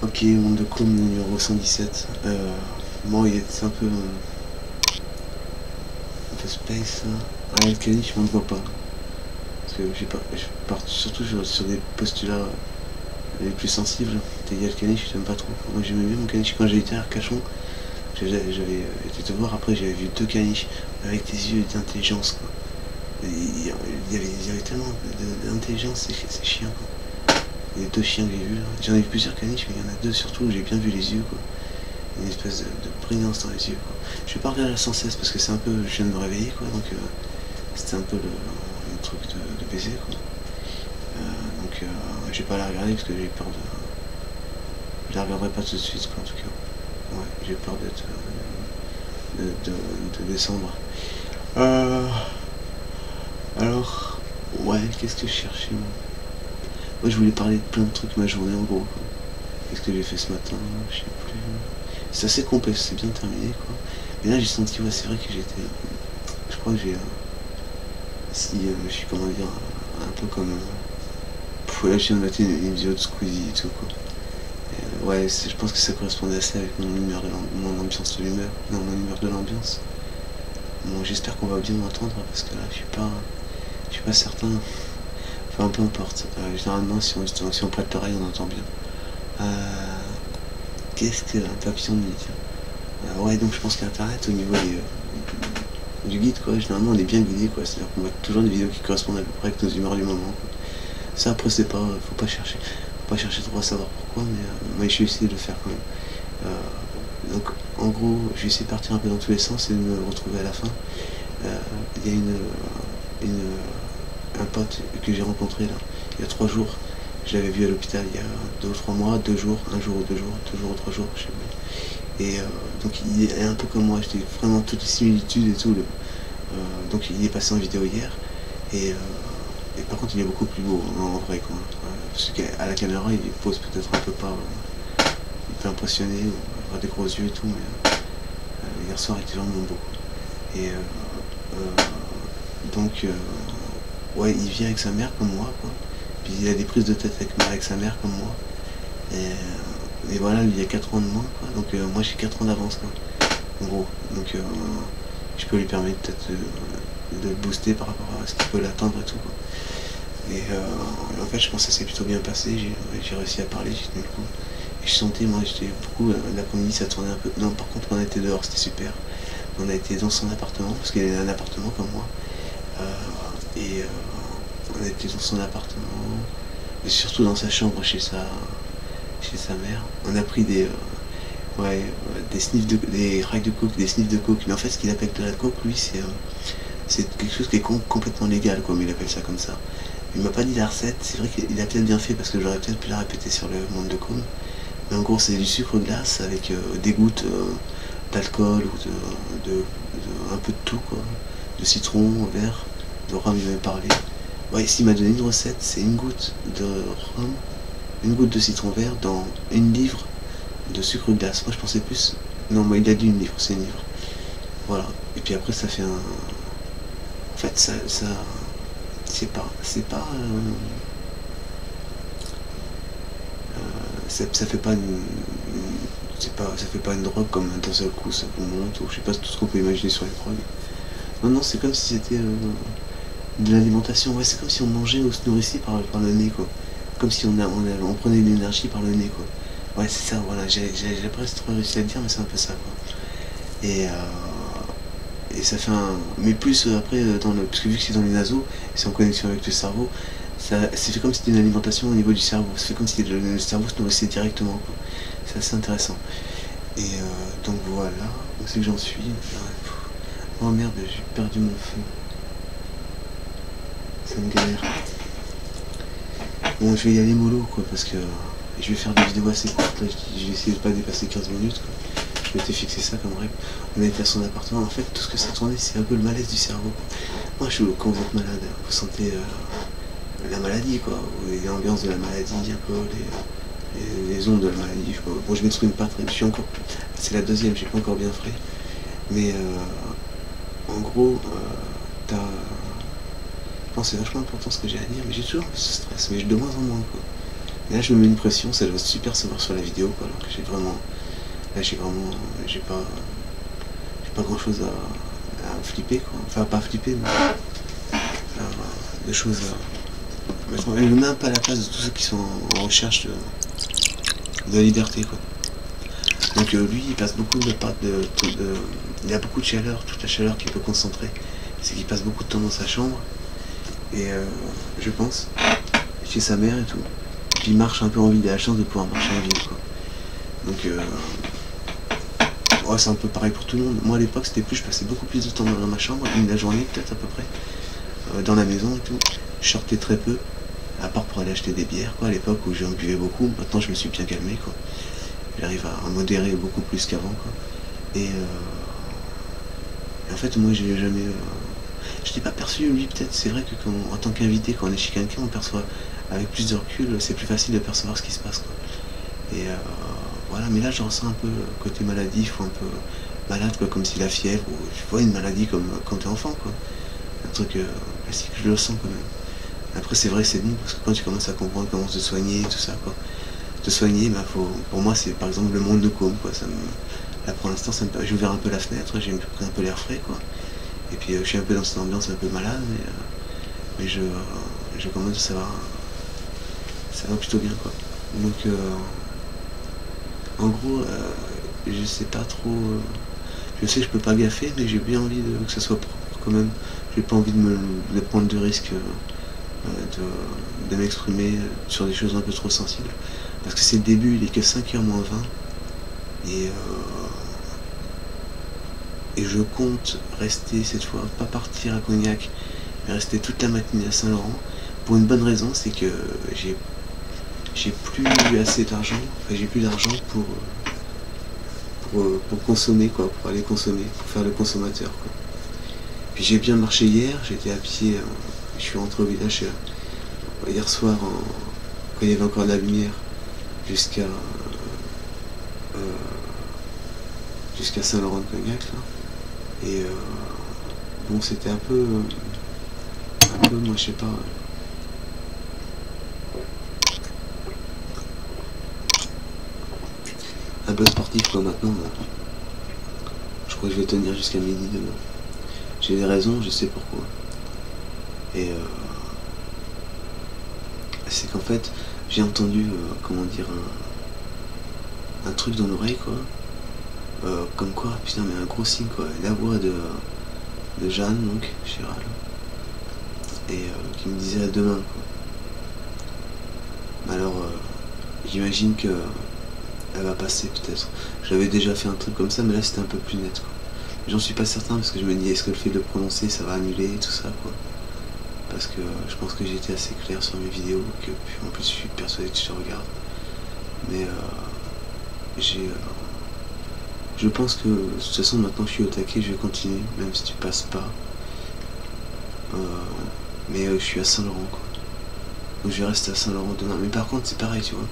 Ok, monde de com numéro 117. Bon, il est un peu space. Ah, Elkani, je m'en vois pas. Parce que je pars surtout sur des postulats les plus sensibles. T'as Caniche, je t'aime pas trop. Moi j'aimais bien mon caniche quand j'ai été à Arcachon. J'avais été te voir, après j'avais vu deux caniches avec des yeux d'intelligence. Il y avait tellement d'intelligence, c'est chiant. Quoi. Les deux chiens que j'ai vus, j'en ai vu plusieurs caniches, mais il y en a deux surtout où j'ai bien vu les yeux. Quoi. Une espèce de brillance dans les yeux. Quoi. Je vais pas regarder sans cesse parce que c'est un peu. Je viens de me réveiller, quoi, donc c'était un peu le truc de baiser. Quoi. Donc je vais pas la regarder parce que j'ai peur de. Je la regarderai pas tout de suite, quoi, en tout cas. Ouais, j'ai peur d'être. De descendre. Alors. Ouais, qu'est-ce que je cherchais, moi? Moi, je voulais parler de plein de trucs ma journée, en gros. Qu'est-ce que j'ai fait ce matin? Je sais plus. C'est assez complexe, c'est bien terminé, quoi. Mais là, j'ai senti, ouais, c'est vrai que j'étais. Je crois que j'ai. Si je suis, comment dire, un peu comme. Là, je viens de mater une vidéo de Squeezie et tout, quoi. Ouais, je pense que ça correspondait assez avec mon humeur mon ambiance de l'humeur. Non, mon humeur de l'ambiance. Bon, j'espère qu'on va bien m'entendre parce que là, je suis pas certain. Enfin, peu importe. Généralement, si on prête l'oreille, on entend bien. Qu'est-ce que un papillon de nuit? Ouais, donc je pense qu'Internet, au niveau du guide, quoi, généralement, on est bien guidé, quoi. C'est-à-dire qu'on voit toujours des vidéos qui correspondent à peu près avec nos humeurs du moment. Quoi. Ça, après, c'est pas, faut pas chercher trop à savoir pourquoi, mais je vais essayer de le faire quand même. Donc, en gros, je vais essayer de partir un peu dans tous les sens et de me retrouver à la fin. Il y a un pote que j'ai rencontré là, il y a 3 jours. Je l'avais vu à l'hôpital il y a 2 ou 3 mois, 2 jours, un jour ou 2 jours, 2 jours ou 3 jours, je sais plus. Et donc il est un peu comme moi, j'étais vraiment toutes les similitudes et tout. Donc il est passé en vidéo hier. Et par contre il est beaucoup plus beau en vrai quoi. Parce qu'à la caméra il pose peut-être un peu pas. Il peut impressionner, ou avoir des gros yeux et tout, mais hier soir il était vraiment beau. Et donc ouais, il vit avec sa mère comme moi, quoi. Puis il a des prises de tête avec sa mère comme moi. Et voilà, lui il y a 4 ans de moins, quoi. Donc moi j'ai 4 ans d'avance, quoi. En gros. Donc je peux lui permettre peut-être de le booster par rapport à ce qu'il peut l'attendre et tout, quoi. Et en fait je pense que ça s'est plutôt bien passé, j'ai réussi à parler, j'ai tenu le coup. Et je sentais, moi j'étais beaucoup, l'après-midi ça tournait un peu. Non, par contre on a été dehors, c'était super. On a été dans son appartement, parce qu'il a un appartement comme moi. Et on a été dans son appartement, et surtout dans sa chambre chez sa mère. On a pris ouais, des racks de coke, des sniffs de coke. Mais en fait, ce qu'il appelle de la coke, lui, c'est quelque chose qui est complètement légal, quoi. Mais il appelle ça comme ça. Il m'a pas dit la recette. C'est vrai qu'il a peut-être bien fait parce que j'aurais peut-être pu la répéter sur le monde de com. Mais en gros, c'est du sucre glace avec des gouttes d'alcool ou un peu de tout, quoi. De citron, vert, de rhum, il m'avait parlé. Ouais, s'il m'a donné une recette, c'est une goutte de rhum, une goutte de citron vert dans une livre de sucre glace. Moi je pensais plus. Non, moi il a dit une livre, c'est une livre. Voilà. Et puis après ça fait un. En fait ça c'est pas. Ça fait pas une. Ça fait pas une drogue comme d'un seul coup ça vous monte, ou je sais pas tout ce qu'on peut imaginer sur les drogues. Non, non, c'est comme si c'était de l'alimentation. Ouais, c'est comme si on mangeait ou se nourrissait par le nez, quoi. Comme si on prenait de l'énergie par le nez, quoi. Ouais, c'est ça, voilà. J'ai presque réussi à le dire, mais c'est un peu ça, quoi. Et ça fait un. Mais plus après, parce que vu que c'est dans les naseaux, c'est en connexion avec le cerveau, c'est fait comme si c'était une alimentation au niveau du cerveau. Ça fait comme si le cerveau se nourrissait directement, quoi. C'est assez intéressant. Et donc voilà, où c'est que j'en suis. Oh merde, j'ai perdu mon feu. Ça me galère. Bon, je vais y aller mollo, quoi, parce que je vais faire des vidéos assez courtes. Là, je vais essayer de pas dépasser 15 minutes, quoi. Je m'étais fixé ça comme règle. On était à son appartement. En fait, tout ce que ça tournait, c'est un peu le malaise du cerveau. Moi, quand vous êtes malade, vous sentez la maladie, quoi. L'ambiance de la maladie, un peu les ondes de la maladie. Bon, je m'exprime pas très. C'est la deuxième, j'ai pas encore bien frais. Mais en gros, t'as. Je pense que c'est vachement important ce que j'ai à dire, mais j'ai toujours un peu ce stress, mais de moins en moins, quoi. Et là je me mets une pression, ça doit super se voir sur la vidéo quoi, alors que j'ai vraiment, là j'ai pas grand chose à flipper quoi, enfin pas flipper mais des choses à mettre. Je me mets un peu à la place de tous ceux qui sont en recherche de la liberté quoi. Donc lui il passe beaucoup il a beaucoup de chaleur, toute la chaleur qu'il peut concentrer, c'est qu'il passe beaucoup de temps dans sa chambre, et je pense, chez sa mère et tout. Puis il marche un peu en ville, il a la chance de pouvoir marcher en ville quoi. Donc ouais, c'est un peu pareil pour tout le monde. Moi à l'époque c'était plus, je passais beaucoup plus de temps dans ma chambre, la journée peut-être à peu près, dans la maison et tout. Je sortais très peu, à part pour aller acheter des bières quoi, à l'époque où j'en buvais beaucoup. Maintenant je me suis bien calmé quoi. J'arrive à modérer beaucoup plus qu'avant quoi. Et en fait moi j'ai jamais... je n'ai pas perçu lui peut-être, c'est vrai que en tant qu'invité, quand on est chez quelqu'un, on perçoit avec plus de recul, c'est plus facile de percevoir ce qui se passe quoi. Et voilà, mais là je ressens un peu côté maladif ou un peu malade quoi, comme si la fièvre, ou je vois une maladie comme quand t'es enfant quoi. Un truc classique, je le sens quand même. Après c'est vrai, c'est bon, parce que quand tu commences à comprendre comment se soigner, tout ça quoi. Te soigner, bah, pour moi c'est par exemple le monde de Côme quoi. Là pour l'instant j'ai ouvert un peu la fenêtre, j'ai pris un peu l'air frais quoi. Et puis je suis un peu dans cette ambiance un peu malade, mais je commence, ça va plutôt bien quoi. Donc en gros je sais pas trop, je sais que je peux pas gaffer, mais j'ai bien envie que ça soit propre quand même. J'ai pas envie de prendre de risques, de m'exprimer sur des choses un peu trop sensibles, parce que c'est le début, il est que 5h moins 20, et je compte rester cette fois, pas partir à Cognac, mais rester toute la matinée à Saint-Laurent, pour une bonne raison, c'est que j'ai plus assez d'argent, enfin j'ai plus d'argent pour consommer quoi, pour aller consommer, pour faire le consommateur quoi. Puis j'ai bien marché hier, j'étais à pied, je suis rentré au village hier soir quand il y avait encore de la lumière, jusqu'à Saint-Laurent-de-Cognac là. Et bon, c'était un peu moi je sais pas, un peu sportif quoi maintenant. Je crois que je vais tenir jusqu'à midi demain. J'ai des raisons, je sais pourquoi. Et c'est qu'en fait j'ai entendu comment dire un truc dans l'oreille quoi. Comme quoi, putain mais un gros signe quoi. La voix de Jeanne donc, Chéral. Et qui me disait à demain quoi. Alors j'imagine que elle va passer peut-être. J'avais déjà fait un truc comme ça, mais là c'était un peu plus net quoi. J'en suis pas certain parce que je me dis est-ce que le fait de le prononcer ça va annuler tout ça quoi. Parce que je pense que j'ai été assez clair sur mes vidéos, que en plus je suis persuadé que tu regardes. Mais je pense que de toute façon maintenant je suis au taquet, je vais continuer, même si tu passes pas. Mais je suis à Saint-Laurent quoi. Donc je vais rester à Saint-Laurent demain. Mais par contre c'est pareil tu vois,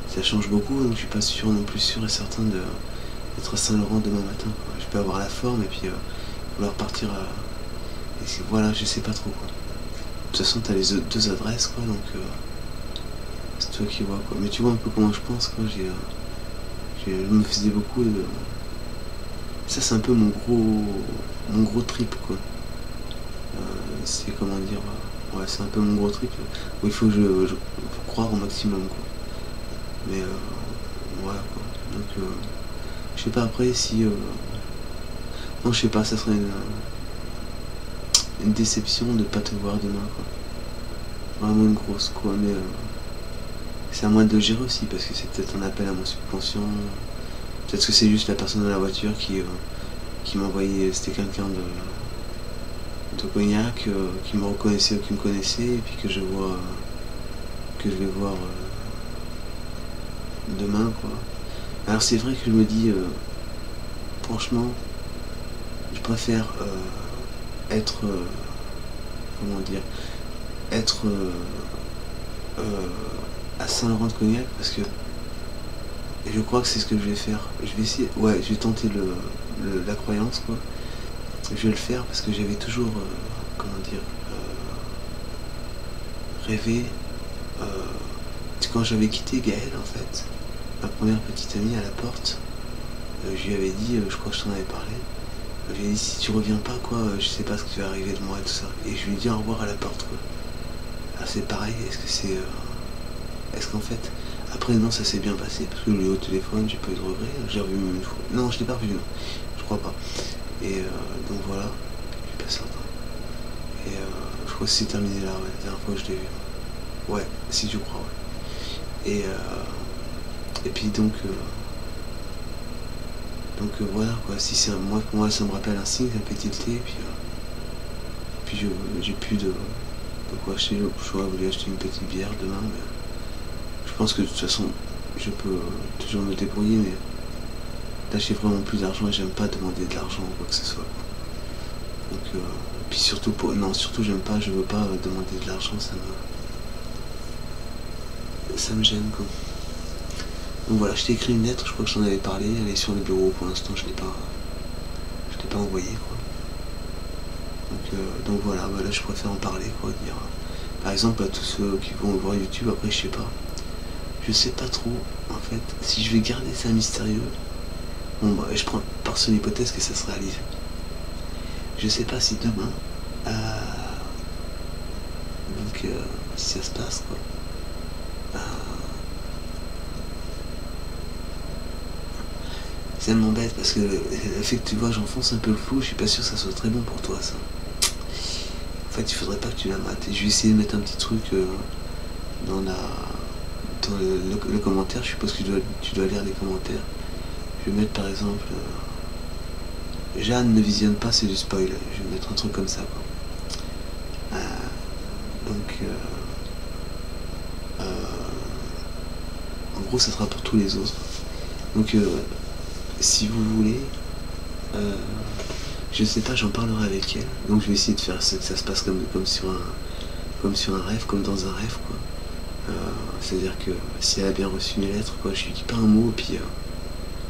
ça change beaucoup, donc je suis pas sûr non plus sûr et certain d'être à Saint-Laurent demain matin quoi. Je peux avoir la forme et puis vouloir partir à... Et voilà, je sais pas trop quoi. De toute façon t'as les deux adresses quoi, donc c'est toi qui vois quoi. Mais tu vois un peu comment je pense quoi, je me faisais beaucoup de... Ça c'est un peu mon gros trip quoi. C'est comment dire, ouais c'est un peu mon gros trip où il faut que je faut croire au maximum quoi. Mais voilà quoi. Donc je sais pas après si non je sais pas, ça serait une déception de pas te voir demain quoi. Vraiment une grosse quoi, mais c'est à moi de le gérer aussi parce que c'est peut-être un appel à mon subconscient. Peut-être que c'est juste la personne dans la voiture qui m'a envoyé, c'était quelqu'un de Cognac qui me reconnaissait ou qui me connaissait et puis que je vais voir demain quoi. Alors c'est vrai que je me dis franchement je préfère être comment dire, être à Saint-Laurent-de-Cognac parce que je crois que c'est ce que je vais faire. Je vais essayer, ouais, je vais tenter la croyance quoi. Je vais le faire parce que j'avais toujours comment dire rêvé quand j'avais quitté Gaël, en fait, ma première petite amie à la porte, je lui avais dit, je crois que je t'en avais parlé, je lui ai dit si tu reviens pas quoi, je sais pas ce qui va arriver de moi et tout ça. Et je lui ai dit au revoir à la porte quoi. Ah c'est pareil, est-ce que c'est... est-ce qu'en fait... Après non ça s'est bien passé parce que je l'ai eu au téléphone, j'ai pas eu de regrets, j'ai revu même une fois. Non je l'ai pas revu non, je crois pas. Et donc voilà, je suis pas certain. Et je crois que c'est terminé là, ouais, la dernière fois que je l'ai vu. Ouais, si je crois ouais. Et puis donc voilà quoi, si c'est moi pour moi ça me rappelle un signe, ça me fait tilter et puis j'ai plus de quoi acheter. Je pourrais voulu acheter une petite bière demain, mais je pense que de toute façon je peux toujours me débrouiller, mais là j'ai vraiment plus d'argent et j'aime pas demander de l'argent ou quoi que ce soit. Donc puis surtout surtout j'aime pas, je veux pas demander de l'argent, ça me gêne quoi. Donc voilà, je t'ai écrit une lettre, je crois que j'en avais parlé, elle est sur le bureau pour l'instant, je l'ai pas envoyée quoi. Donc voilà, là je préfère en parler quoi, dire par exemple à tous ceux qui vont voir YouTube, après je sais pas trop en fait, si je vais garder ça mystérieux, bon bah je prends par son hypothèse que ça se réalise. Je sais pas si demain, si ça se passe quoi, ça m'embête parce que le fait que tu vois j'enfonce un peu le flou, je suis pas sûr que ça soit très bon pour toi ça. En fait il faudrait pas que tu la mates. Et je vais essayer de mettre un petit truc dans le commentaire, je suppose que tu dois lire les commentaires. Je vais mettre par exemple Jeanne ne visionne pas, c'est du spoil. Je vais mettre un truc comme ça quoi. En gros ça sera pour tous les autres. Donc si vous voulez, je sais pas, j'en parlerai avec elle. Donc je vais essayer de faire que ça se passe comme sur un rêve, comme dans un rêve quoi. C'est-à-dire que si elle a bien reçu mes lettres quoi, je lui dis pas un mot et puis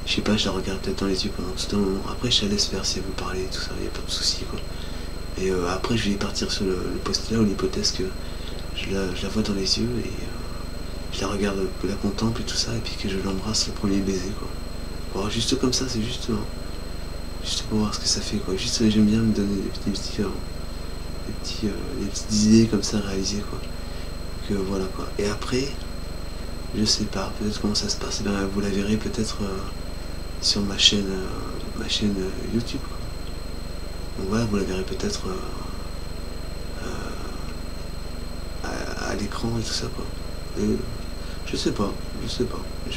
je sais pas, je la regarde peut-être dans les yeux pendant tout un moment. Après je la laisse faire si elle veut parler et tout ça, y a pas de souci quoi. Et après je vais partir sur le postulat ou l'hypothèse que je la vois dans les yeux et je la regarde, la contemple et tout ça, et puis que je l'embrasse le premier baiser quoi. Alors, juste comme ça, c'est juste pour voir ce que ça fait quoi. Juste j'aime bien me donner des petites idées comme ça réalisées quoi. Donc voilà quoi. Et après, je sais pas, peut-être comment ça se passe. Ben, vous la verrez peut-être sur ma chaîne YouTube quoi. Donc voilà, vous la verrez peut-être à l'écran et tout ça quoi. Et, je sais pas. Je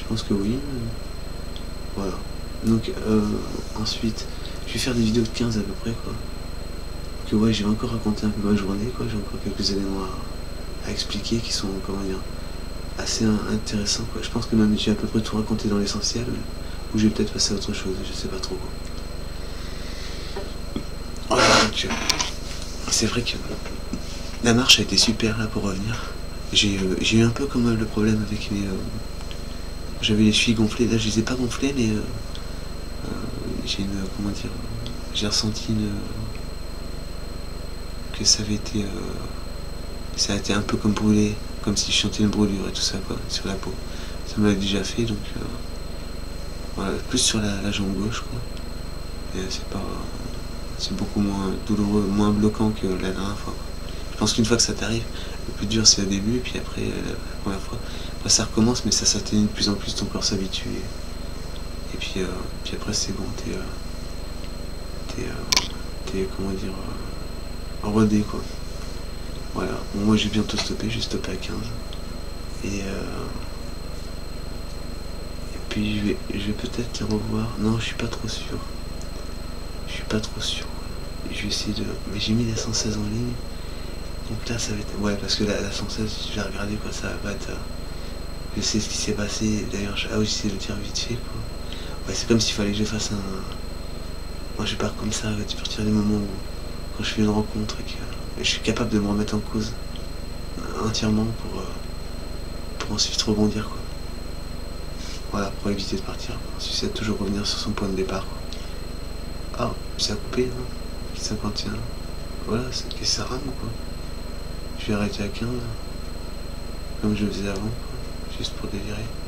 pense que oui. Voilà. Donc ensuite, je vais faire des vidéos de 15 à peu près quoi. Que ouais, j'ai encore raconté un peu ma journée quoi. J'ai encore quelques éléments à expliquer qui sont comment dire assez intéressants quoi. Je pense que même j'ai à peu près tout raconté dans l'essentiel, ou j'ai peut-être passé à autre chose, je sais pas trop quoi. Voilà, donc c'est vrai que la marche a été super là pour revenir. J'ai eu un peu comme le problème avec mes... j'avais les chevilles gonflées, là je les ai pas gonflées mais j'ai une... comment dire... j'ai ressenti que ça avait été... ça a été un peu comme brûlé, comme si je sentais une brûlure et tout ça quoi, sur la peau. Ça me l'a déjà fait donc... voilà, plus sur la jambe gauche quoi. Et c'est pas... c'est beaucoup moins douloureux, moins bloquant que la dernière fois quoi. Je pense qu'une fois que ça t'arrive, le plus dur c'est au début, et puis après la première fois, après ça recommence, mais ça s'atténue de plus en plus, ton corps s'habitue, et puis après c'est bon, t'es comment dire, rodé quoi. Voilà, bon, moi j'ai bientôt stoppé, j'ai stoppé à 15, et puis je vais peut-être les revoir, non je suis pas trop sûr, je vais essayer de, mais j'ai mis la 116 en ligne. Donc là ça va être... ouais parce que la 116 j'ai regardé quoi, ça va être... je sais ce qui s'est passé, d'ailleurs j'essaie de le dire vite fait quoi. Ouais c'est comme s'il fallait que je fasse un... moi je pars comme ça à partir du moment où quand je fais une rencontre et que je suis capable de me remettre en cause entièrement pour ensuite rebondir quoi. Voilà, pour éviter de partir quoi. Ensuite c'est toujours revenir sur son point de départ quoi. Ah, ça a coupé non 51. Voilà, et ça rame quoi. Je vais arrêter à 15, comme je le faisais avant. juste pour délirer.